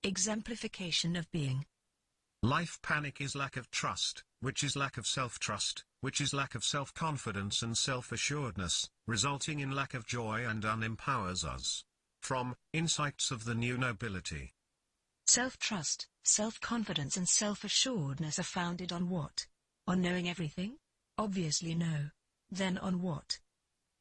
Exemplification-of-Being. Life panic is lack of trust, which is lack of self-trust, which is lack of self-confidence and self-assuredness, resulting in lack of joy and unempowers us. From Insights of the New Nobility. Self-trust, self-confidence and self-assuredness are founded on what? On knowing everything? Obviously no. Then on what?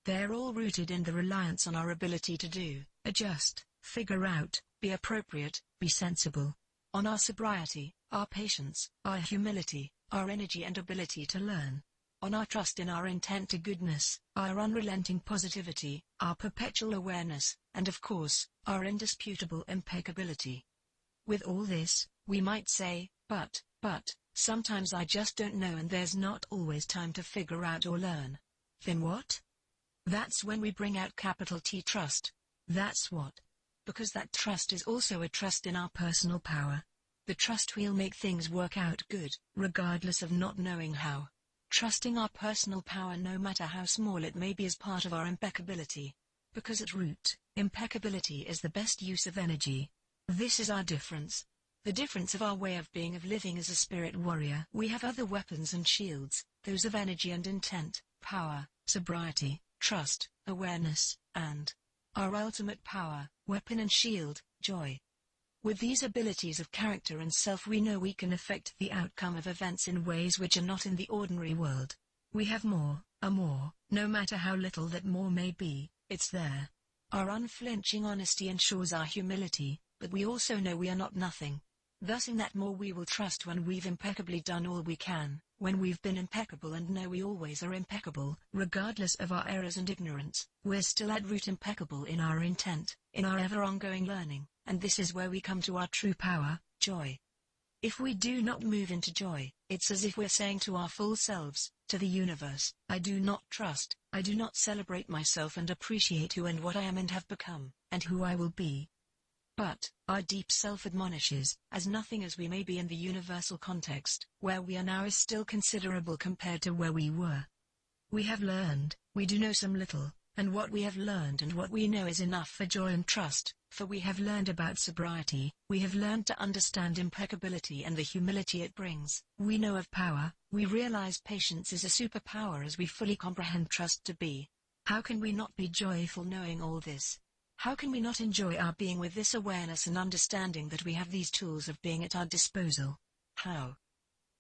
They're all rooted in the reliance on our ability to do, adjust, figure out, be appropriate, be sensible. On our sobriety, our patience, our humility, our energy and ability to learn. On our trust in our intent to goodness, our unrelenting positivity, our perpetual awareness, and of course, our indisputable impeccability. With all this, we might say, but, sometimes I just don't know and there's not always time to figure out or learn. Then what? That's when we bring out capital T trust. That's what. Because that trust is also a trust in our personal power. The trust we'll make things work out good, regardless of not knowing how. Trusting our personal power no matter how small it may be is part of our impeccability. Because at root, impeccability is the best use of energy. This is our difference. The difference of our way of being, of living as a spirit warrior. We have other weapons and shields, those of energy and intent, power, sobriety, trust, awareness, and our ultimate power, weapon and shield, joy. With these abilities of character and self, we know we can affect the outcome of events in ways which are not in the ordinary world. We have more, no matter how little that more may be, it's there. Our unflinching honesty ensures our humility, but we also know we are not nothing. Thus in that more we will trust when we've impeccably done all we can, when we've been impeccable and know we always are impeccable, regardless of our errors and ignorance, we're still at root impeccable in our intent, in our ever-ongoing learning, and this is where we come to our true power, joy. If we do not move into joy, it's as if we're saying to our full selves, to the universe, I do not trust, I do not celebrate myself and appreciate who and what I am and have become, and who I will be. But, our deep self admonishes, as nothing as we may be in the universal context, where we are now is still considerable compared to where we were. We have learned, we do know some little, and what we have learned and what we know is enough for joy and trust, for we have learned about sobriety, we have learned to understand impeccability and the humility it brings, we know of power, we realize patience is a superpower as we fully comprehend trust to be. How can we not be joyful knowing all this? How can we not enjoy our being with this awareness and understanding that we have these tools of being at our disposal? How?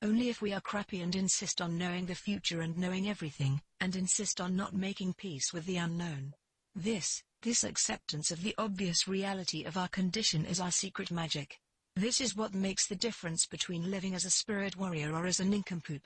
Only if we are crappy and insist on knowing the future and knowing everything, and insist on not making peace with the unknown. This acceptance of the obvious reality of our condition is our secret magic. This is what makes the difference between living as a spirit warrior or as a nincompoop.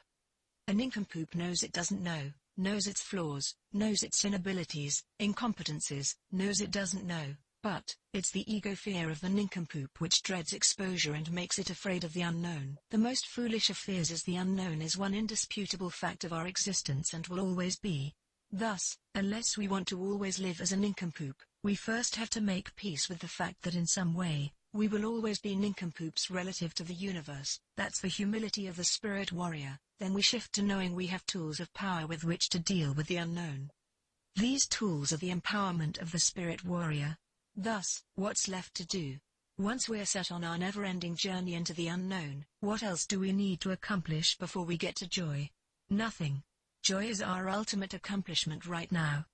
A nincompoop knows it doesn't know, knows its flaws, knows its inabilities, incompetencies, knows it doesn't know, but it's the ego fear of the nincompoop which dreads exposure and makes it afraid of the unknown. The most foolish of fears is the unknown is one indisputable fact of our existence and will always be. Thus, unless we want to always live as a nincompoop, we first have to make peace with the fact that in some way, we will always be nincompoops relative to the universe. That's the humility of the spirit warrior. Then we shift to knowing we have tools of power with which to deal with the unknown. These tools are the empowerment of the spirit warrior. Thus, what's left to do? Once we're set on our never-ending journey into the unknown, what else do we need to accomplish before we get to joy? Nothing. Joy is our ultimate accomplishment right now.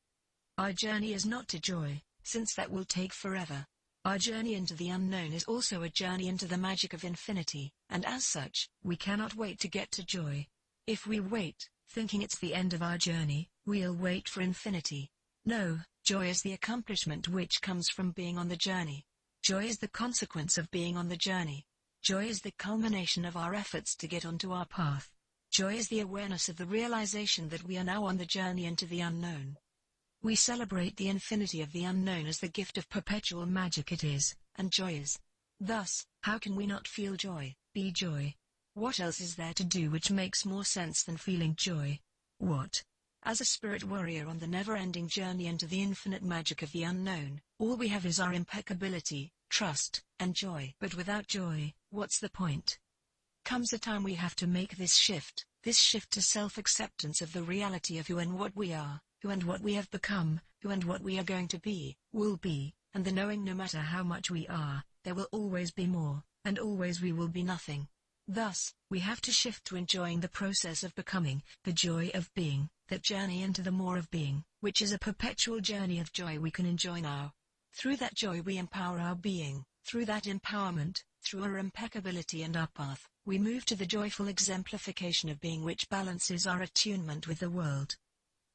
Our journey is not to joy, since that will take forever. Our journey into the unknown is also a journey into the magic of infinity, and as such, we cannot wait to get to joy. If we wait, thinking it's the end of our journey, we'll wait for infinity. No, joy is the accomplishment which comes from being on the journey. Joy is the consequence of being on the journey. Joy is the culmination of our efforts to get onto our path. Joy is the awareness of the realization that we are now on the journey into the unknown. We celebrate the infinity of the unknown as the gift of perpetual magic it is, and joy is. Thus, how can we not feel joy, be joy? What else is there to do which makes more sense than feeling joy? What? As a spirit warrior on the never-ending journey into the infinite magic of the unknown, all we have is our impeccability, trust, and joy. But without joy, what's the point? Comes a time we have to make this shift to self-acceptance of the reality of who and what we are, who and what we have become, who and what we are going to be, will be, and the knowing no matter how much we are, there will always be more, and always we will be nothing. Thus, we have to shift to enjoying the process of becoming, the joy of being, that journey into the more of being, which is a perpetual journey of joy we can enjoy now. Through that joy we empower our being, through that empowerment, through our impeccability and our path, we move to the joyful exemplification of being which balances our attunement with the world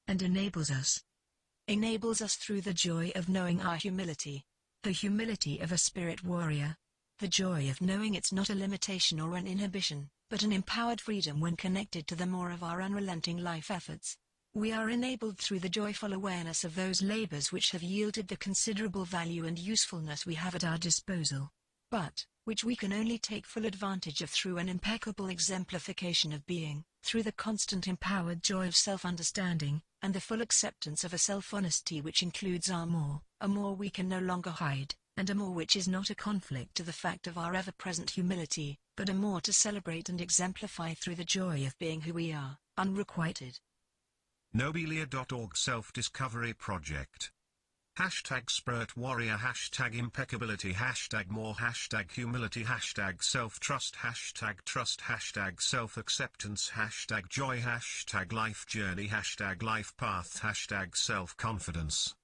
and enables us through the joy of knowing our humility, the humility of a spirit warrior, the joy of knowing it's not a limitation or an inhibition, but an empowered freedom when connected to the more of our unrelenting life efforts. We are enabled through the joyful awareness of those labors which have yielded the considerable value and usefulness we have at our disposal, but which we can only take full advantage of through an impeccable exemplification of being, through the constant empowered joy of self-understanding, and the full acceptance of a self-honesty which includes a more we can no longer hide, and a more which is not a conflict to the fact of our ever-present humility, but a more to celebrate and exemplify through the joy of being who we are, unrequited. Nobelia.org Self-Discovery Project. #Sprirt Warrior, #Impeccability, #more, #humility, #self-trust, #trust, #self-acceptance, #joy, #life journey, #life path, #self-confidence.